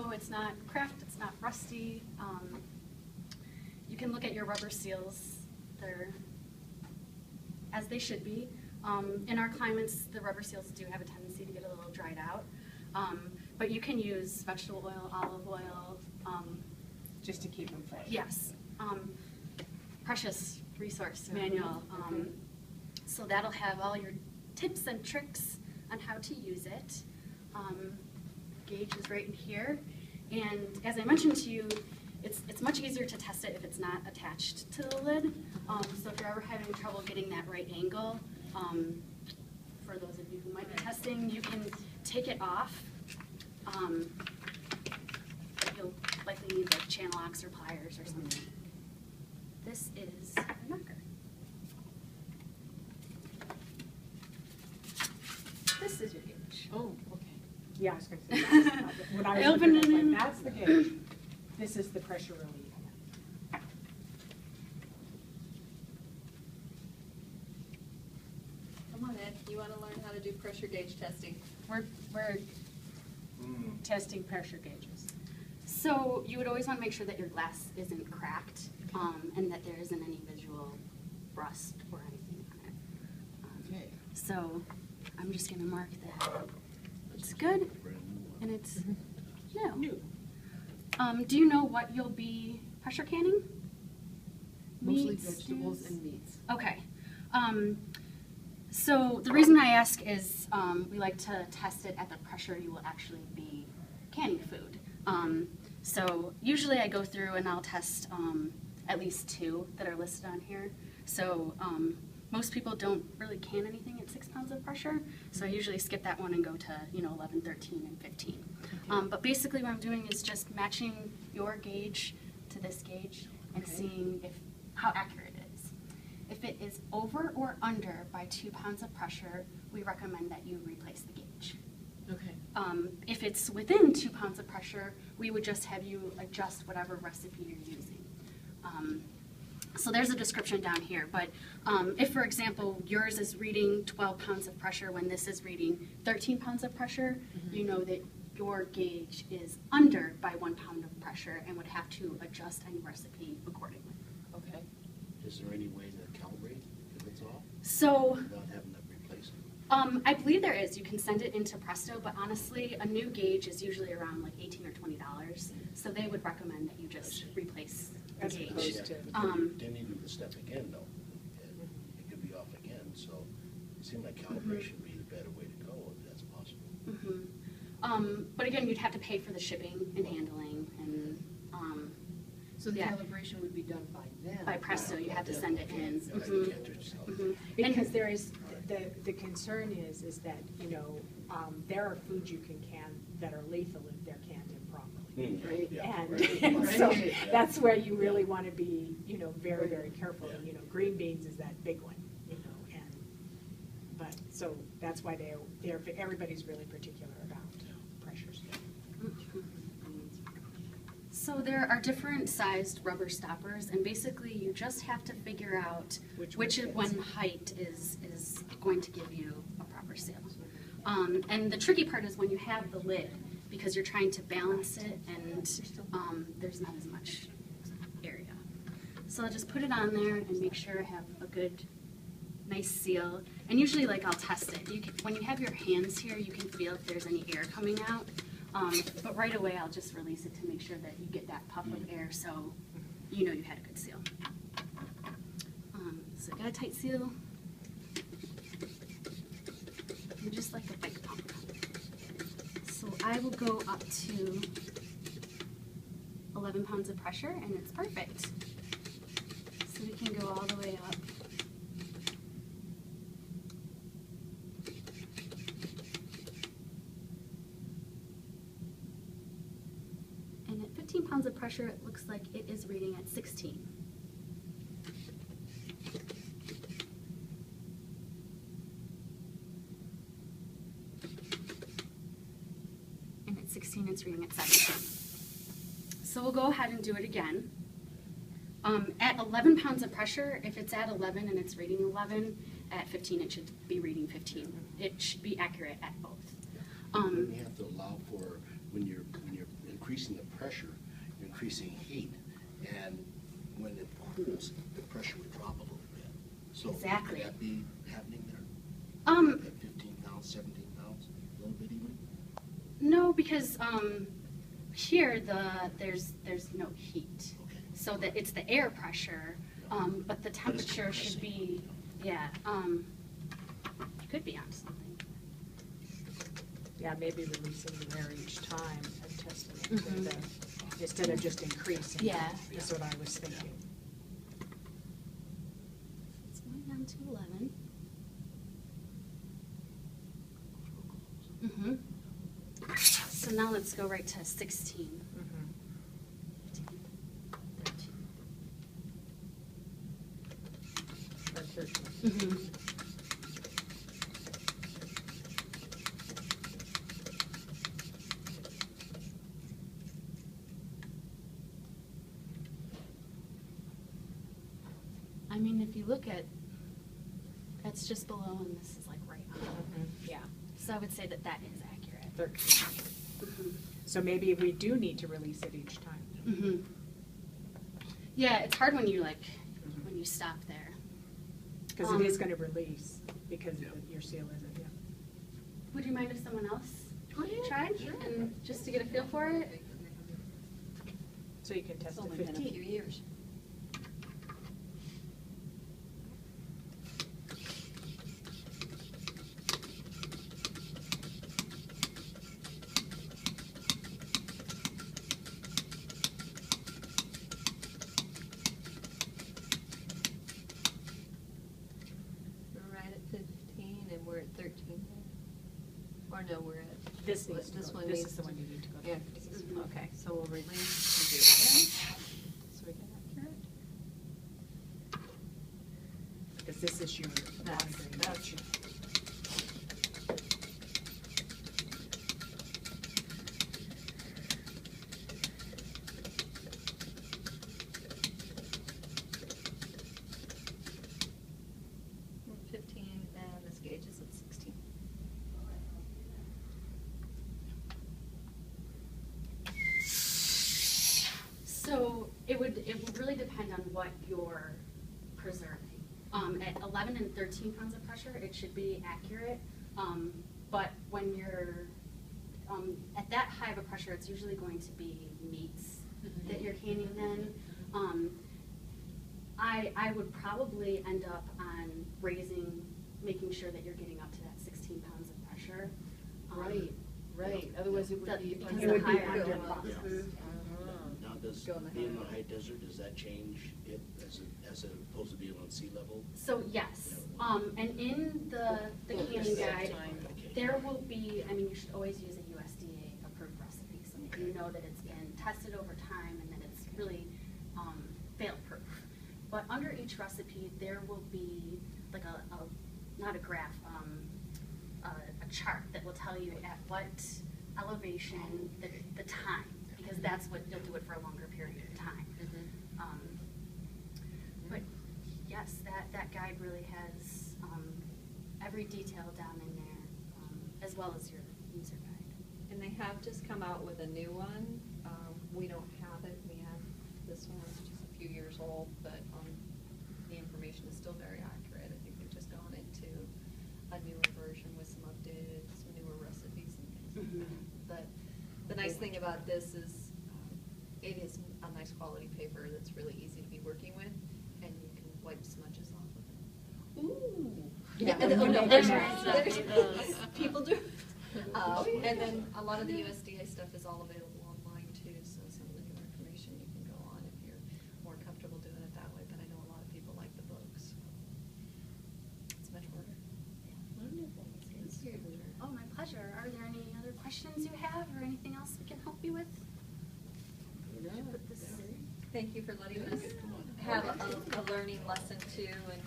so it's not cracked, it's not rusty. You can look at your rubber seals. They're as they should be. In our climates, the rubber seals do have a tendency to get a little dried out. But you can use vegetable oil, olive oil. Just to keep them fresh. Yes. Precious resource manual. So that'll have all your tips and tricks on how to use it. Gage is right in here. And as I mentioned to you, it's much easier to test it if it's not attached to the lid. So if you're ever having trouble getting that right angle, for those of you who might be testing, you can take it off. You'll likely need like channel locks or pliers or something. This is a knocker. This is your gauge. Oh, okay. Yeah, I was going to say that's not what I was looking at, like, that's the gauge. This is the pressure relief. Come on, Ed. You want to learn how to do pressure gauge testing? We're testing pressure gauges. So you would always want to make sure that your glass isn't cracked and that there isn't any visual rust or anything on it. Okay. So I'm just going to mark that it's good and it's new. Do you know what you'll be pressure canning? Mostly Meats, vegetables stews? and meats. Okay. So the reason I ask is we like to test it at the pressure you will actually be canning food. So usually I go through and I'll test at least 2 that are listed on here. So most people don't really can anything at 6 pounds of pressure, so I usually skip that one and go to 11, 13, and 15. Okay. But basically what I'm doing is just matching your gauge to this gauge and Okay. seeing how accurate it is. If it is over or under by 2 pounds of pressure, we recommend that you replace the gauge. Okay. If it's within 2 pounds of pressure, we would just have you adjust whatever recipe you're using. So there's a description down here, but if, for example, yours is reading 12 pounds of pressure when this is reading 13 pounds of pressure, you know that your gauge is under by 1 pound of pressure and would have to adjust any recipe accordingly. Okay. Is there any way to calibrate if it's off So without having to replace it? I believe there is. You can send it into Presto, but honestly, a new gauge is usually around like $18 or $20. So they would recommend that you just replace the As gauge. opposed to- Then you do the step again though, and it could be off again, so it seemed like calibration would be the better way to go if that's possible. But again, you'd have to pay for the shipping and handling, and So the Yeah. calibration would be done by them. by Presto, you have to send it in. You can't do it yourself. Because there is, the concern is that, there are foods you can can that are lethal if they're canned improperly. Right. Yeah, And, right. and so Right. that's where you really want to be, very, very careful. And, green beans is that big one, but, so that's why everybody's really particular about pressures. So there are different sized rubber stoppers, and basically you just have to figure out Which which one one fits. height is going to give you a proper seal. And the tricky part is when you have the lid, because you're trying to balance it and there's not as much area. So I'll just put it on there and make sure I have a good, nice seal. And usually, I'll test it. When you have your hands here, you can feel if there's any air coming out. But right away, I'll just release it to make sure that you get that puff of air, so you know you had a good seal. So got a tight seal. And just like a bike pump. So I will go up to 11 pounds of pressure, and it's perfect. So we can go all the way up. And at 15 pounds of pressure, it looks like it is reading at 16. And at 16, it's reading at 17. So we'll go ahead and do it again. At 11 pounds of pressure, if it's at 11 and it's reading 11, at 15 it should be reading 15. It should be accurate at both. You have to allow for when you're increasing increasing the pressure, you're increasing heat, and when it cools, the pressure would drop a little bit. So Exactly. could that be happening there? At 15 pounds, 17 pounds, a little bit even? No, because here there's no heat, Okay. so that it's the air pressure, but the temperature should be, yeah. You could be on something. Yeah, maybe releasing the air each time and testing it to Mhm. the, instead of just increasing. Yeah. Is what I was thinking. It's going down to 11. Mm-hmm. So now let's go right to 16. Mhm. 13. Or 13. Mm-hmm. I mean, if you look at, that's just below, and this is like right on. Mhm. Yeah. So I would say that that is accurate. 13. Mm-hmm. So maybe we do need to release it each time. Mm-hmm. Yeah, it's hard when you like, Mhm. when you stop there. Because it is going to release because your seal isn't, yeah. Would you mind if someone else tried? And just to get a feel for it? So you can It's test the only been a 15. few years. We're right at 15 and we're at 13 now. Or no, we're at. This needs to This go, one this needs is the to- one you need to go to. Yeah, this is, okay, so we'll release and do it again. So we get accurate. Because this is your monitoring. That's- We're at 15 and this gauge is at 16. So it would really depend on what you're preserving. At 11 and 13 pounds of pressure, it should be accurate. But when you're at that high of a pressure, it's usually going to be meats that you're canning then. I would probably end up on making sure that you're getting up to that 16 pounds of pressure. Right, otherwise it would That- be. because under It would be the under ground. process. Mhm. Now, does Go in the being in the high. high desert, does that change it as opposed to being on sea level? So yes, and in the canning guide, there will be, I mean, you should always use a USDA approved recipe, so that you know that it's been tested over time and that it's really fail-proof. But under each recipe, there will be like not a graph, a chart that will tell you at what elevation, the time, because that's what, you'll do it for a longer period of time. But yes, that guide really has every detail down in there, as well as your user guide. And they have just come out with a new one. We don't have it. We have this one, it's just a few years old, but the information is still very accurate. I think they've just gone into a newer version with some updated, some newer recipes and things like Mhm. that. But the nice thing about this is it is a nice quality paper that's really easy to be working with, and you can wipe smudges off of it. Ooh. Yeah, and- oh, no, there's- there's- people do. And then a lot of the USDA stuff is all available online too, so some of the new information you can go on if you're more comfortable doing it that way, but I know a lot of people like the books. It's much harder. Wonderful. It's huge. Oh, my pleasure. Are there any other questions you have or anything else we can help you with? Should put this- Thank you for letting us have a learning lesson too, and